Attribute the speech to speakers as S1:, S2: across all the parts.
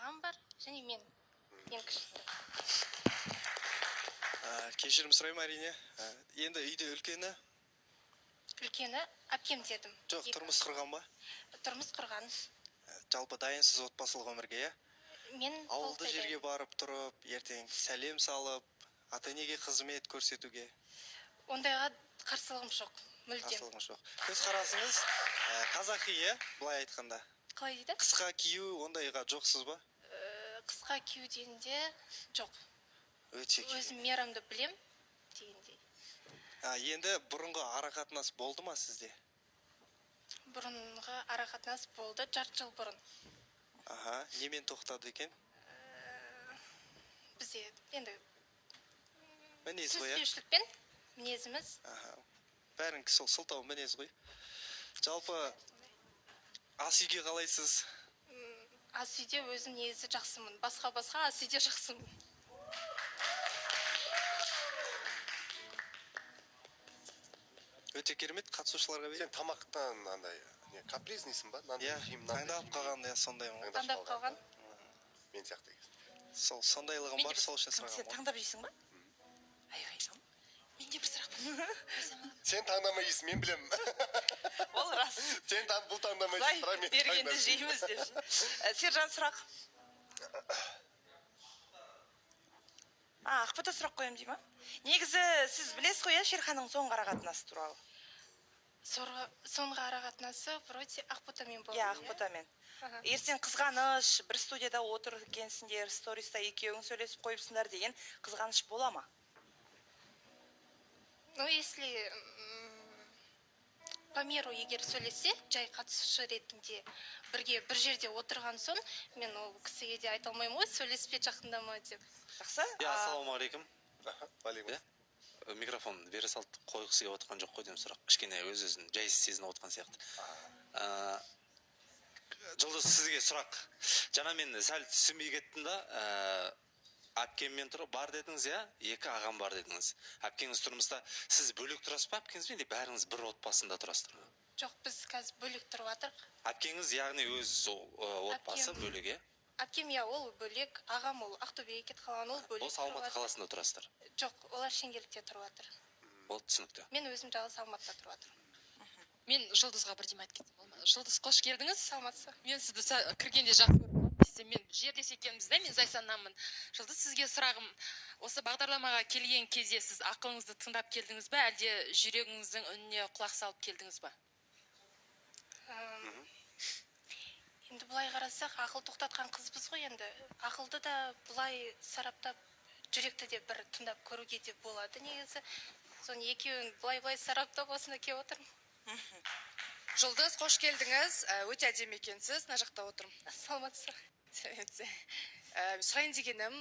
S1: ағам бар, және мен. Ең кішісі.
S2: Кешірім сұраймын әрине. Енді үйде үлкені?
S1: Үлкені әпкем дедім.
S2: Жоқ, тұрмыс құрған ба?
S1: Тұрмыс құрған.
S2: Жалпы дайынсыз отбасылық өмірге, иә?
S1: Мен
S2: ауылды жерге барып тұрып, ертең сәлем салып, ата-енеге қызмет көрсетуге.
S1: Ондайға қарсылығым жоқ, мүлдем.
S2: Қарсылығым жоқ. Көзқарасыңыз қазақи, иә, былай айтқанда.
S1: Қалай дейді?
S2: Қысқа кию ондайға жоқсыз ба?
S1: Қысқа киюденде жоқ.
S2: Өте керек.
S1: Өзім мерамды білем дегендей.
S2: Енді бұрынғы арақатынас болды ма сізде?
S1: Бұрынғы арақатынас болды, жарты жыл бұрын.
S2: Немен тоқтады екен?
S1: Бізде енді
S2: түсініспеушілікпен
S1: мінезіміз.
S2: Бәрін сол сылтау мінез ғой. Жалпы ас үйге қалайсыз?
S1: Ас үйде өзім негізі жақсымын. Басқа ас үйде жақсымын.
S2: Өте керемет, қатысушыларға берейін.
S3: Сен тамақтан андай капризнейсің ба?
S2: Иә, таңдап қалған, сондаймын.
S1: Таңдап қалған.
S3: Мен сияқты екен.
S2: Сондайлығым бар, сол үшін сұрағам.
S1: Сен таңдап жейсің ба? Айғайсың. Менде бір сұрақ.
S3: Сен таңдамай жейсің, мен білемін.
S1: Ол рас.
S3: Сен бұл таңдамай жейсің, мен
S1: бергенді жейміз деп. Сержан сұрақ. Ақбота сұрақ қоям дей ма? Негізі сіз білесіз ғой, Шерханның соңғы арақатынасы туралы? Соңғы арақатынасы вроде Ақботамен болды. Иә, Ақботамен. Ертең қызғаныш, бір студияда отыр екенсіңдер, сториста екеуің сөйлесіп қойыпсыңдар деген қызғаныш бола ма? Ну, если по миру егер сөйлесе, жай қатысушы ретінде бірге бір жерде отырған соң, мен ол кісіге де айта алмаймын ғой, сөйлеспе жақында ма деп. Жақсы?
S4: Ассалаумағалейкум.
S3: Алейкум.
S4: Микрофон бере салып қойғысы келіп отқан жоқ қой деймін сұрақ. Кішкене өз-өзін жайсыз сезініп отқан сияқты. Жұлдыз, сізге сұрақ. Жаңа мен сәл түсінбей кеттім да, әпкеммен тұрып бар дедіңіз, иә? Екі ағам бар дедіңіз. Әпкеңіз тұрмыста, сіз бөлек тұрасыз ба әпкеңізбен, де бәріңіз бір отбасында тұрасыздар ма?
S1: Жоқ, біз қазір бөлек тұрып жатырмық.
S4: Әпкеңіз, яғни өз отбасы бөлек, иә?
S1: Әпкем, иә, ол бөлек, ағам ол Ақтөбеге кетіп қалған, ол бөлек.
S4: Осы Алматы қаласында тұрасыздар?
S1: Жоқ, олар Шеңгелікте тұрып жатыр.
S4: Ол түсінікті.
S1: Мен өзім жалғыз Алматыда тұрып жатырмын.
S5: Мен Жұлдызға бірдеме айтып кетсем болма. Жұлдыз, қош келдіңіз.
S1: Саламатсыз.
S5: Мен сізді кіргенде жақсы көрдім. Десем, мен жердес екенбіз да, мен Зайсаннанмын. Жұлдыз, сізге сұрағым, осы бағдарламаға келген кезде сіз ақылыңызды тыңдап келдіңіз бе, әлде жүрегіңіздің үніне құлақ салып келдіңіз бе?
S1: Енді бұлай қарасақ, ақыл тоқтатқан қызбыз ғой енді. Ақылды да бұлай сараптап, жүректі де бір тыңдап көруге де болады негізі. Соны екеуін бұлай сараптап осында келіп отырмын.
S5: Жұлдыз, қош келдіңіз. Өте әдемі екенсіз, мына жақта отырмын.
S1: Саламатсыз.
S5: Сұрайын дегенім,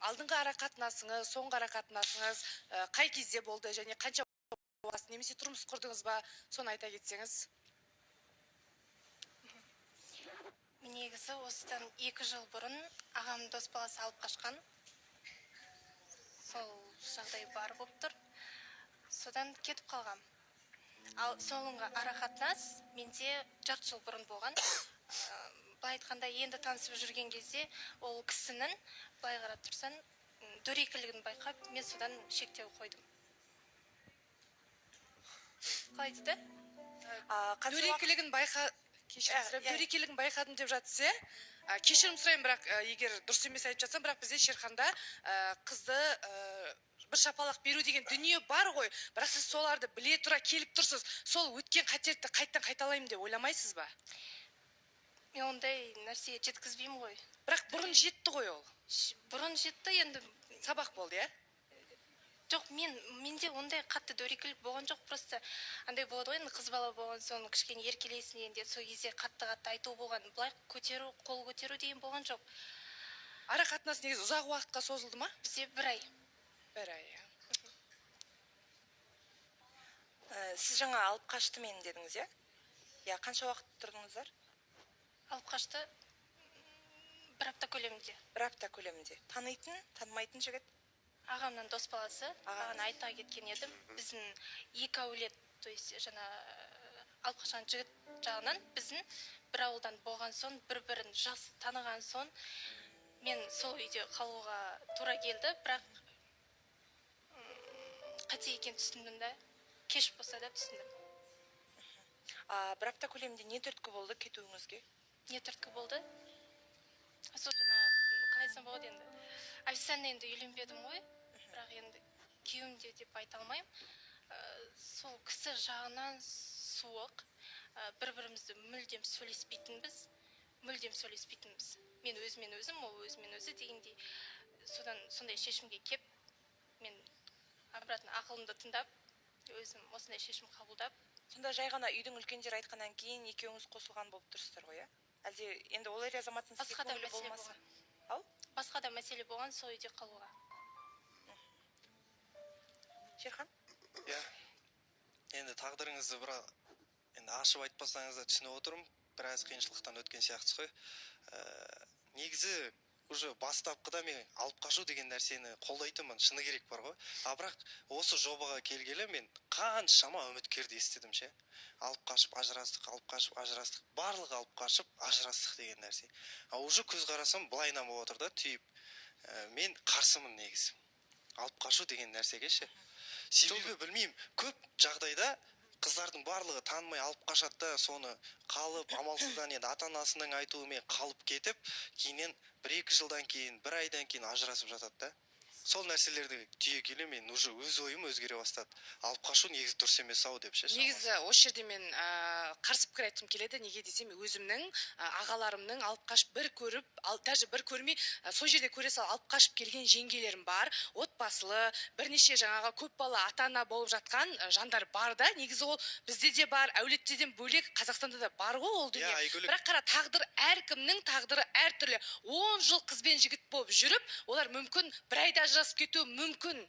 S5: алдыңғы арақатынасыңыз, соңғы арақатынасыңыз қай кезде болды және қанша уақыт, немесе тұрмыс құрдыңыз ба, соны айта кетсеңіз.
S1: Негізі осыдан 2 жыл бұрын ағам дос баласы алып қашқан. Сол жағдай бар болып тұр. Содан кетіп қалғам. Ал соңғы арақатынас менде жарты жыл бұрын болған. Былай айтқанда енді танысып жүрген кезде ол кісінің, былай қарап тұрсан, дөрекілігін байқап, мен содан шектеу қойдым. Қалай дейді?
S5: Дөрекілігін байқадым деп жатсы, кешірім сұрайын, бірақ егер дұрыс емес айтып жатсам, бірақ бізде Шерханда қызды бір шапалақ беру деген дүние бар ғой, бірақ сіз соларды біле тұра келіп тұрсыз, сол өткен қателікті қайттан қайталаймын деп ойламайсыз ба?
S1: Мен ондай нәрсеге жеткізбеймін ғой.
S5: Бірақ бұрын жетті ғой ол.
S1: Бұрын жетті, енді
S5: сабақ болды, иә?
S1: Жоқ, менде ондай қатты дөрекілік болған жоқ, просто андай болады ғой, қыз бала болған соң кішкене еркелейсің дегенде сол кезде қатты айту болған. Былай қол көтеру деген болған жоқ.
S5: Арақатынас негізі ұзақ уақытқа созылды ма?
S1: Бізде 1 ай.
S5: 1 ай, иә.
S6: Сіз жаңа алып қашты мен дедіңіз, иә? Я, қанша уақыт тұрдыңыздар?
S1: Алып қашты 1 апта көлемінде.
S6: 1 апта көлемінде. Танитын, танымайтын жігіт?
S1: Ағамнан дос баласы, ағаны айта кеткен едім. Біздің 2 әулет, то есть жаңа алып қашқан жігіт жағынан біздің бір ауылдан болған соң, бір-бірін жақсы таныған соң, мен сол үйде қалуға тура келді, бірақ қате екен түсіндім да. Кеш болса да түсіндім.
S6: Бір апта көлемінде не түрткі болды кетуіңізге?
S1: Не түрткі болды? Сол жаңа қалайсам болады енді. Официально енді үйленбедім ғой, бірақ енді күйеуімде деп айта алмаймын. Сол кісі жағынан суық, бір-бірімізді мүлдем сөйлеспейтінбіз. Мен өзімен өзім, ол өзімен өзі дегендей. Содан сондай шешімге кеп, мен обратно ақылымды тыңдап, өзім осындай шешім қабылдап.
S6: Сонда жай ғана үйдің үлкендері айтқаннан кейін екеуіңіз қосылған болып тұрсыздар ғой, Әлде енді ол ер азаматтың сізге
S1: Басқа да
S6: көңілі
S1: мәселе
S6: болмаса?
S1: болған.
S6: Ау?
S1: Басқа да мәселе болған сол үйде қалуға.
S6: Шерхан?
S2: Иә. Енді тағдырыңызды енді ашып айтпасаңыз да түсініп отырмын. Біраз қиыншылықтан өткен сияқтысыз ғой. Негізі уже бастапқыда мен алып қашу деген нәрсені қолдайтынмын, шыны керек бар ғой. Бірақ осы жобаға келгелі мен қаншама үміткерді естідім ше. Алып қашып ажырастық, барлығы алып қашып ажырастық деген нәрсе. Уже көз қарасам былайынан болып отыр да, түйіп. Мен қарсымын негізі. Алып қашу деген нәрсеге ше. Себебі білмеймін, көп жағдайда қыздардың барлығы танымай алып қашады да, соны қалып, амалсыздан енді ата-анасының айтуымен қалып кетіп, кейіннен 1-2 жылдан кейін, 1 айдан кейін ажырасып жатады да. Сол нәрселерді түйе келе мен уже өз ойым өзгере бастады. Алып қашу негізі дұрыс емес ау деп ше.
S5: Негізі осы жерде мен қарсы пікір айтқым келеді. Неге десем, өзімнің ағаларымның алып қашып бір көріп, даже бір көрмей, сол жерде көре сал алып қашып келген жеңгелерім бар. Отбасылы, бірнеше жаңағы көп бала ата-ана болып жатқан жандар бар да. Негізі ол бізде де бар, әулеттеден бөлек Қазақстанда да бар ғой ол дүние. Бірақ қара, тағдыр әркімнің тағдыры әртүрлі. 10 жыл қыз бен жігіт болып жүріп, олар мүмкін бір айда ажырасып кетуі мүмкін.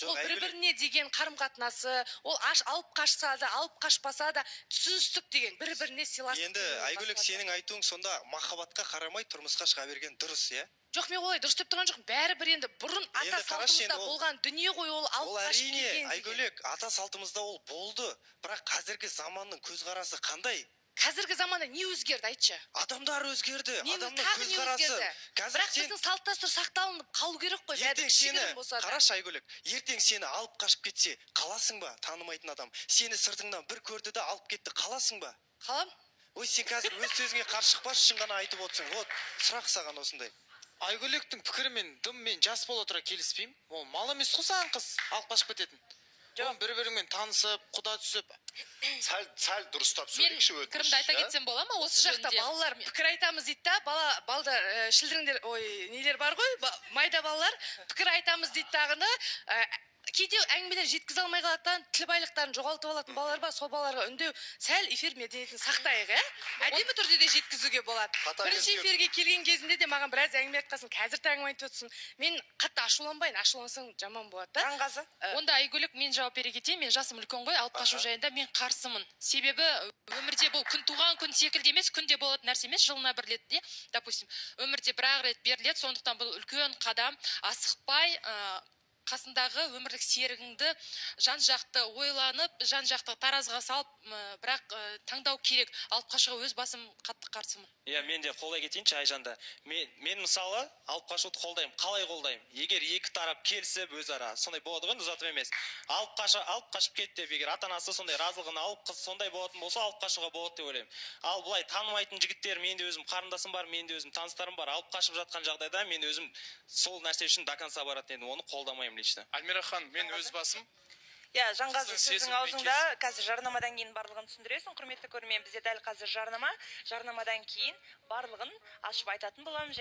S5: Ол бір-біріне деген қарым-қатынасы, ол алып қашса да, алып қашпаса да, түсіністік деген бір-біріне сыйластық.
S2: Енді Айгүлік, сенің айтуың сонда махаббатқа қарамай тұрмысқа шыға берген дұрыс, иә?
S5: Жоқ, мен олай дұрыс деп тұрған жоқпын. Бәрібір енді бұрын ата салтымызда болған дүние ғой, ол алып қашып келген деген.
S2: Айгүлік, ата салтымызда ол болды, бірақ қазіргі заманның көзқарасы қандай?
S5: Қазіргі заманда не өзгерді, айтшы?
S2: Адамдар өзгерді, адамның
S5: көзқарасы.
S2: көзқарасы.
S5: Бірақ біздің салт дәстүр сақталынып қалу керек қой.
S2: Қарашы Айгүлік, ертең сені алып қашып кетсе, қаласың ба, танымайтын адам? Сені сыртыңнан бір көрді да алып кетті, қаласың ба?
S5: Қалам?
S2: Ой, сен қазір өз сөзіңе қарсы шықпашы, шын ғана айтып отырсың. Вот, сұрақ саған осындай.
S7: Айгүліктің пікірімен мен жас бола тұра келіспеймін. Ол мал емес қой саған қыз алып қашып кететін. Жоқ, бір-бірімен танысып, құда түсіп.
S3: Сәл дұрыстап сөйлейікші өтініш.
S8: Пікірімді айта кетсем бола ма осы
S5: жақта? Балалар пікір айтамыз дейді да, балдар шілдіріңдер, нелер бар ғой, майда балалар пікір айтамыз дейді дағыны. Кейде әңгімелер жеткізе алмай қалатын, тіл байлықтарын жоғалтып алатын балалар бар, сол балаларға үндеу сәл эфир мәдениетін сақтайық, әдемі түрде де жеткізуге болады. Бірінші эфирге келген кезінде де маған біраз әңгіме айтқасын, қазір де әңгіме айтып отырсың. Мен қатты ашуланбайын, ашулансаң жаман болады да.
S6: Жанғазы?
S8: Онда Айгүлік, мен жауап бере кетейін, мен жасым үлкен ғой, алып қашу жайында мен қарсымын. Себебі өмірде бұл күн туған күн секілді емес, күнде болатын нәрсе емес, жылына бір рет де, допустим, өмірде бір-ақ рет беріледі, сондықтан бұл үлкен қадам, асықпай қасындағы өмірлік серігіңді жан-жақты ойланып, жан-жақты таразыға салып, бірақ таңдау керек. Алып қашуға өз басым қатты қарсымын.
S9: Иә, мен де қолдай кетейінші Айжанды. Мен мысалы алып қашуды қолдаймын. Қалай қолдаймын? Егер екі тарап келісіп өзара, сондай болады ғой, ұзатып емес. Алып қашып кетті деп, егер ата-анасы сондай разылығын алып, қыз сондай болатын болса, алып қашуға болады деп ойлаймын. Ал бұлай танымайтын жігіттер, мен де өзім қарындасым бар, мен де өзім таныстарым бар, алып қашып жатқан жағдайда мен өзім сол нәрсе үшін до конца баратын едім, оны қолдамаймын лично.
S7: Альмира хан, мен өз басым.
S6: Иә, Жанғазы, сіздің аузыңда қазір жарнамадан кейін барлығын түсіндіресің, құрметті көрермен. Бізде дәл қазір жарнамадан кейін барлығын ашып айтатын боламын.